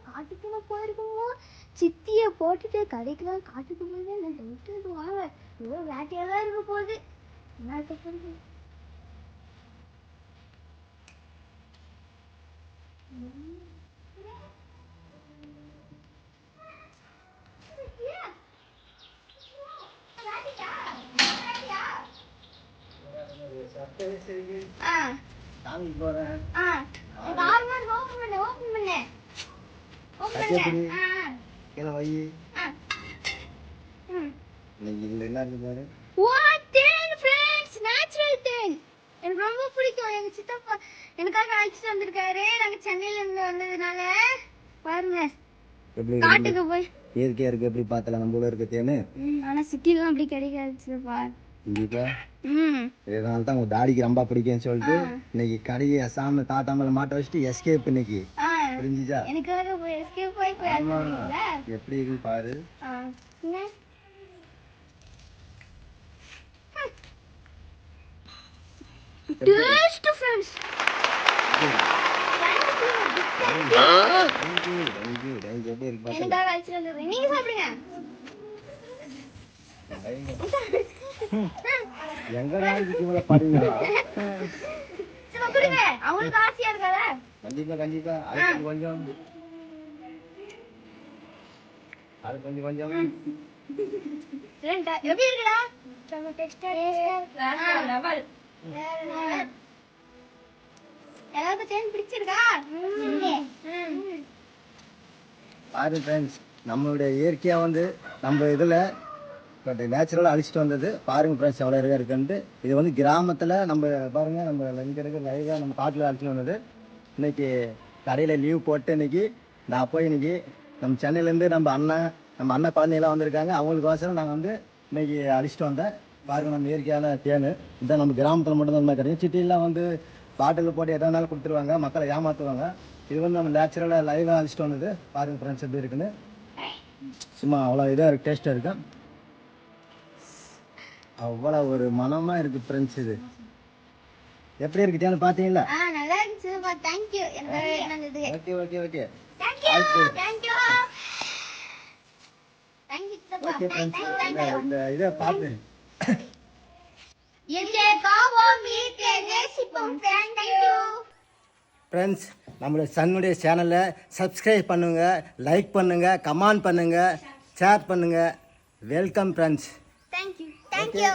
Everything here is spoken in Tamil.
காட்டுக்குள்ள போயிருக்கோம். சித்தியை போட்டுட்டு கடைக்கெல்லாம் காட்டுக்கு போய் வாங்க ஏதோ வேட்டையாதான் இருக்க போகுது. என்ன இருக்க போகுது? எனக்கு ரொம்ப பிடிக்கும். எங்க சித்தப்பா எனக்காக அழைச்சிட்டு வந்திருக்காரு. நாங்க சென்னையில இருந்து வந்ததுனால பாருங்க காட்டுக்கு போய் இயற்கையா இருக்கு. எப்படி பார்த்தலாம் நம்ம ஊர்ல இருக்க தேனு. ஆனா சிட்டிலாம் அப்படி கிடைக்காது சித்தப்பா. கண்டிப்பா இதனால தான் உங்க டாடிக்கு ரொம்ப பிடிக்கும்னு சொல்லிட்டு இன்னைக்கு கடையை சாமி தாட்டாமல மாட்ட வச்சுட்டு எஸ்கேப் இன்னைக்கு புரிஞ்சுச்சா? எனக்காக போய் எஸ்கேப் போய் எப்படி இருக்கு பாரு. Taste friends. நீங்க சாப்பிடுங்க. எங்கடா இவ்வளவு பாருங்க. சாப்பிடுங்க. அவங்களுக்கு ஆசையா இருக்காதா? கண்டிப்பா கண்டிப்பா. அது கொஞ்சம் எப்படி இருக்குடா? லெவல். எல்லாருக்கும் தேன் பிடிச்சிருக்கா? பாரு ஃப்ரெண்ட்ஸ், நம்மளுடைய இயற்கையா வந்து நம்ம இதுல நேச்சுரலாக அழிச்சிட்டு வந்தது பாருங்க ஃப்ரெண்ட்ஸ் எவ்வளோ இருக்கா இருக்குன்ட்டு. இது வந்து கிராமத்தில் நம்ம பாருங்க நம்ம இங்கே இருக்க லைவாக நம்ம காட்டில் அழிச்சிட்டு வந்தது. இன்னைக்கு கடையில் லீவ் போட்டு இன்னைக்கு நான் போய் இன்னைக்கு நம்ம சென்னையிலேருந்து நம்ம அண்ணன் குழந்தைங்களாம் வந்திருக்காங்க. அவங்களுக்கோசரம் நாங்கள் வந்து இன்னைக்கு அழிச்சிட்டு வந்தேன். பாருங்க நம்ம இயற்கையான தேன் இதான் நம்ம கிராமத்தில் மட்டும்தான் இந்த மாதிரி கிடைக்கும். சிட்டிலாம் வந்து பாட்டில் போட்டு எதா இருந்தாலும் கொடுத்துருவாங்க, மக்களை ஏமாற்றுவாங்க. இது வந்து நம்ம நேச்சுரலாக லைவாக அழிச்சிட்டு வந்தது. பாருங்க ஃப்ரெண்ட்ஸ் எப்படி இருக்குன்னு. சும்மா அவ்வளோ இதாக இருக்குது, டேஸ்ட்டாக இருக்கு. அவ்வளோ ஒரு மனமா இருக்கு ஃப்ரெண்ட்ஸ். இது எப்படி இருக்கு தேன் பாத்தீங்களா? நல்லா இருந்துச்சு. Thank you. Okay okay okay thank you okay friends, இந்த இத பாத்து ஃப்ரெண்ட்ஸ் நம்மளுடைய சன்னுடைய சேனலை சப்ஸ்கிரைப் பண்ணுங்க, லைக் பண்ணுங்க, கமெண்ட் பண்ணுங்க, ஷேர் பண்ணுங்க. Welcome friends. Thank you.